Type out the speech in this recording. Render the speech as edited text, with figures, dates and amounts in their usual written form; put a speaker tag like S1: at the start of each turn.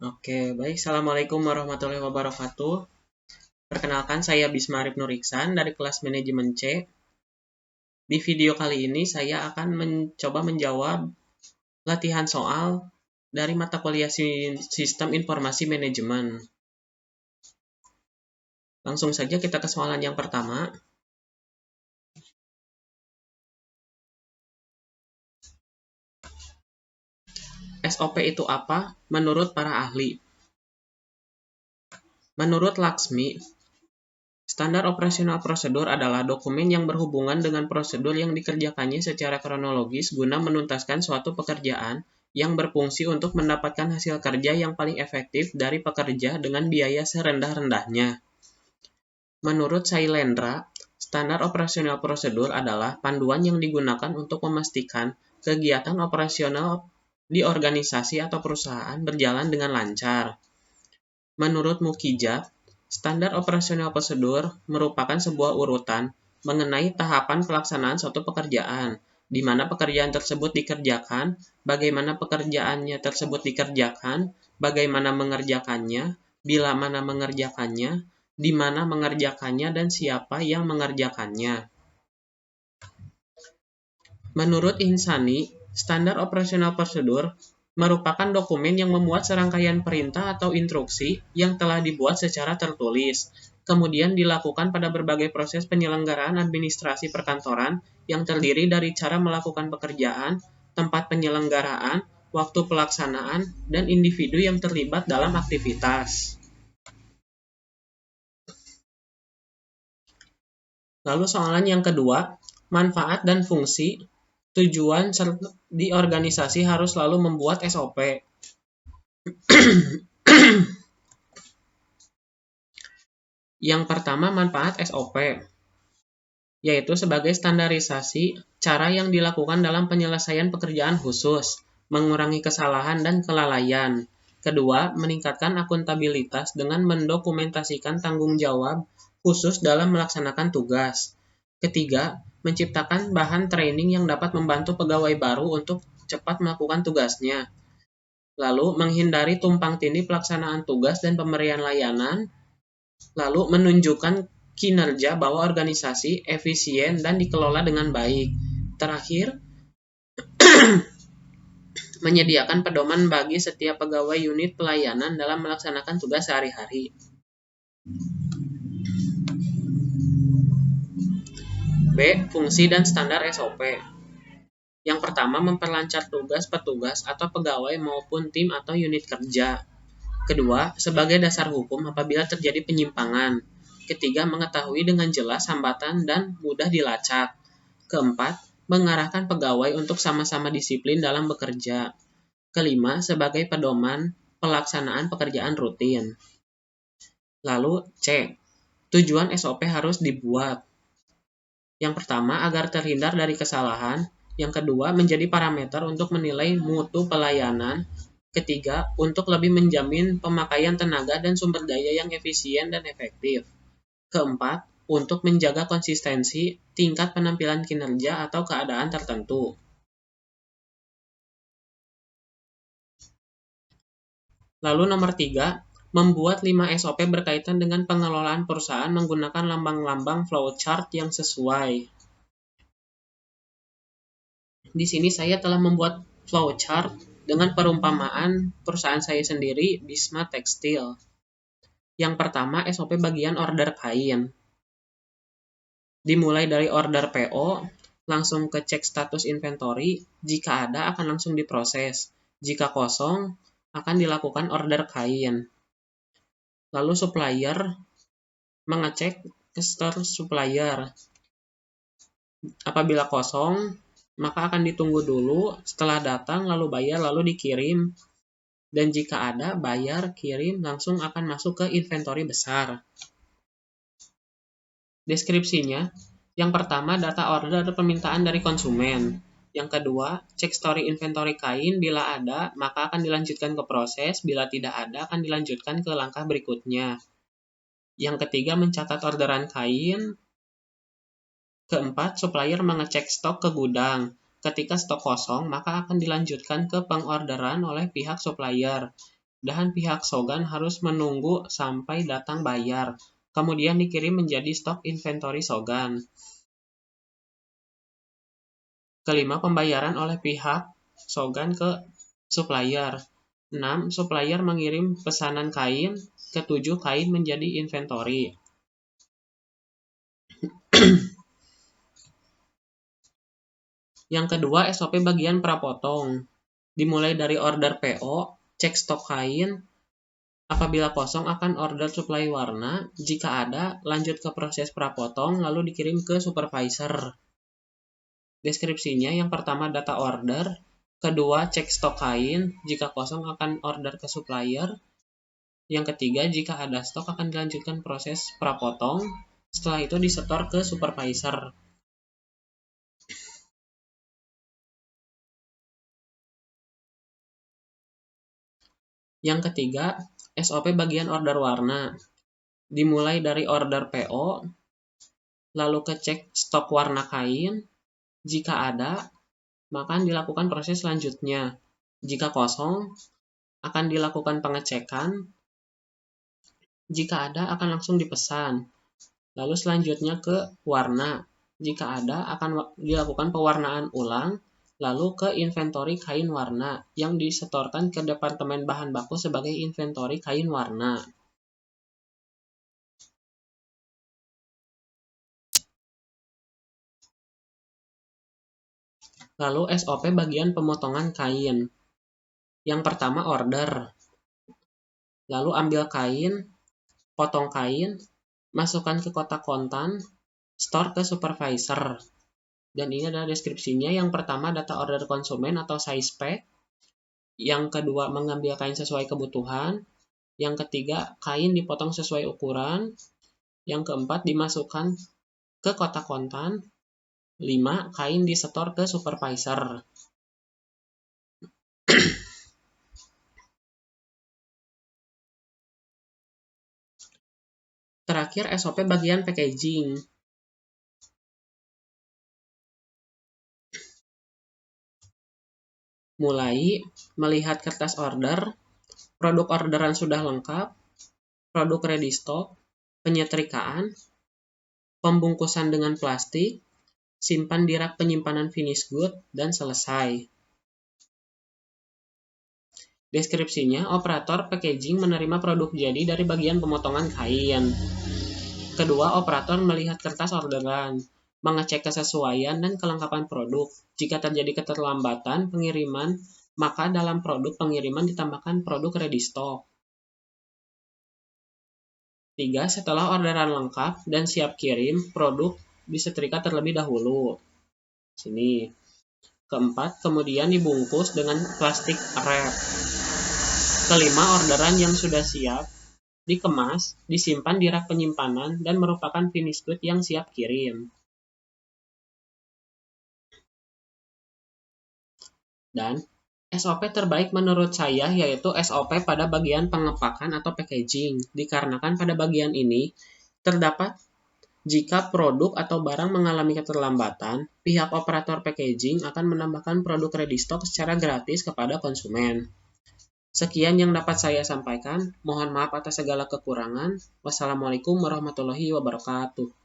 S1: Oke, baik. Assalamualaikum warahmatullahi wabarakatuh. Perkenalkan, saya Bisma Arif Nuriksan dari kelas Manajemen C. Di video kali ini, saya akan mencoba menjawab latihan soal dari mata kuliah Sistem Informasi Manajemen. Langsung saja kita ke soalan yang pertama. SOP itu apa menurut para ahli? Menurut Laksmi, standar operasional prosedur adalah dokumen yang berhubungan dengan prosedur yang dikerjakannya secara kronologis guna menuntaskan suatu pekerjaan yang berfungsi untuk mendapatkan hasil kerja yang paling efektif dari pekerja dengan biaya serendah-rendahnya. Menurut Sailendra, standar operasional prosedur adalah panduan yang digunakan untuk memastikan kegiatan operasional di organisasi atau perusahaan berjalan dengan lancar. Menurut Mukijab, standar operasional prosedur merupakan sebuah urutan mengenai tahapan pelaksanaan suatu pekerjaan, di mana pekerjaan tersebut dikerjakan, bagaimana pekerjaannya tersebut dikerjakan, bagaimana mengerjakannya, bila mana mengerjakannya, di mana mengerjakannya, dan siapa yang mengerjakannya. Menurut Insani, standar operasional prosedur merupakan dokumen yang memuat serangkaian perintah atau instruksi yang telah dibuat secara tertulis, kemudian dilakukan pada berbagai proses penyelenggaraan administrasi perkantoran yang terdiri dari cara melakukan pekerjaan, tempat penyelenggaraan, waktu pelaksanaan, dan individu yang terlibat dalam aktivitas. Lalu soalan yang kedua, manfaat dan fungsi, tujuan di organisasi harus selalu membuat SOP. Yang pertama, manfaat SOP, yaitu sebagai standarisasi cara yang dilakukan dalam penyelesaian pekerjaan khusus, mengurangi kesalahan dan kelalaian. Kedua, meningkatkan akuntabilitas dengan mendokumentasikan tanggung jawab khusus dalam melaksanakan tugas. Ketiga, menciptakan bahan training yang dapat membantu pegawai baru untuk cepat melakukan tugasnya. Lalu, menghindari tumpang tindih pelaksanaan tugas dan pemberian layanan. Lalu, menunjukkan kinerja bahwa organisasi efisien dan dikelola dengan baik. Terakhir, menyediakan pedoman bagi setiap pegawai unit pelayanan dalam melaksanakan tugas sehari-hari. B. Fungsi dan standar SOP. Yang pertama, memperlancar tugas petugas atau pegawai maupun tim atau unit kerja. Kedua, sebagai dasar hukum apabila terjadi penyimpangan. Ketiga, mengetahui dengan jelas hambatan dan mudah dilacak. Keempat, mengarahkan pegawai untuk sama-sama disiplin dalam bekerja. Kelima, sebagai pedoman pelaksanaan pekerjaan rutin. Lalu C. Tujuan SOP harus dibuat. Yang pertama, agar terhindar dari kesalahan. Yang kedua, menjadi parameter untuk menilai mutu pelayanan. Ketiga, untuk lebih menjamin pemakaian tenaga dan sumber daya yang efisien dan efektif. Keempat, untuk menjaga konsistensi tingkat penampilan kinerja atau keadaan tertentu. Lalu nomor 3, membuat 5 SOP berkaitan dengan pengelolaan perusahaan menggunakan lambang-lambang flowchart yang sesuai. Di sini saya telah membuat flowchart dengan perumpamaan perusahaan saya sendiri, Bisma Tekstil. Yang pertama, SOP bagian order kain. Dimulai dari order PO, langsung ke cek status inventory, jika ada akan langsung diproses. Jika kosong, akan dilakukan order kain. Lalu supplier, mengecek ke store supplier. Apabila kosong, maka akan ditunggu dulu, setelah datang lalu bayar lalu dikirim. Dan jika ada, bayar, kirim, langsung akan masuk ke inventory besar. Deskripsinya, yang pertama data order permintaan dari konsumen. Yang kedua, cek story inventory kain, bila ada, maka akan dilanjutkan ke proses, bila tidak ada, akan dilanjutkan ke langkah berikutnya. Yang ketiga, mencatat orderan kain. Keempat, supplier mengecek stok ke gudang. Ketika stok kosong, maka akan dilanjutkan ke pengorderan oleh pihak supplier. dan pihak Shogun harus menunggu sampai datang bayar, kemudian dikirim menjadi stok inventory Shogun. Kelima, pembayaran oleh pihak Shogun ke supplier. 6. Supplier mengirim pesanan kain. Ketujuh, kain menjadi inventory. Yang kedua, SOP bagian prapotong. Dimulai dari order PO, cek stok kain. Apabila kosong akan order supply warna. Jika ada, lanjut ke proses prapotong lalu dikirim ke supervisor. Deskripsinya, yang pertama data order. Kedua, cek stok kain. Jika kosong akan order ke supplier. Yang ketiga, jika ada stok akan dilanjutkan proses prapotong. Setelah itu disetor ke supervisor. Yang ketiga, SOP bagian order warna. Dimulai dari order PO, lalu kecek stok warna kain. Jika ada, maka dilakukan proses selanjutnya. Jika kosong, akan dilakukan pengecekan. Jika ada, akan langsung dipesan. Lalu selanjutnya ke warna. Jika ada, akan dilakukan pewarnaan ulang. Lalu ke inventory kain warna yang disetorkan ke departemen bahan baku sebagai inventory kain warna. Lalu SOP bagian pemotongan kain. Yang pertama order. Lalu ambil kain, potong kain, masukkan ke kotak kontan, store ke supervisor. Dan ini adalah deskripsinya. Yang pertama data order konsumen atau size spec. Yang kedua mengambil kain sesuai kebutuhan. Yang ketiga kain dipotong sesuai ukuran. Yang keempat dimasukkan ke kotak kontan. 5. Kain disetor ke supervisor. Terakhir SOP bagian packaging. Mulai melihat kertas order, produk orderan sudah lengkap, produk ready stock, penyetrikaan, pembungkusan dengan plastik, simpan di rak penyimpanan finish good, dan selesai. Deskripsinya, operator packaging menerima produk jadi dari bagian pemotongan kain. Kedua, operator melihat kertas orderan, mengecek kesesuaian dan kelengkapan produk. Jika terjadi keterlambatan pengiriman, maka dalam produk pengiriman ditambahkan produk ready stock. 3. Setelah orderan lengkap dan siap kirim, produk disetrika terlebih dahulu. Sini. Keempat, kemudian dibungkus dengan plastik wrap. Kelima, orderan yang sudah siap dikemas, disimpan di rak penyimpanan, dan merupakan finish good yang siap kirim. Dan SOP terbaik menurut saya yaitu SOP pada bagian pengepakan atau packaging, dikarenakan pada bagian ini terdapat jika produk atau barang mengalami keterlambatan, pihak operator packaging akan menambahkan produk ready stock secara gratis kepada konsumen. Sekian yang dapat saya sampaikan. Mohon maaf atas segala kekurangan. Wassalamualaikum warahmatullahi wabarakatuh.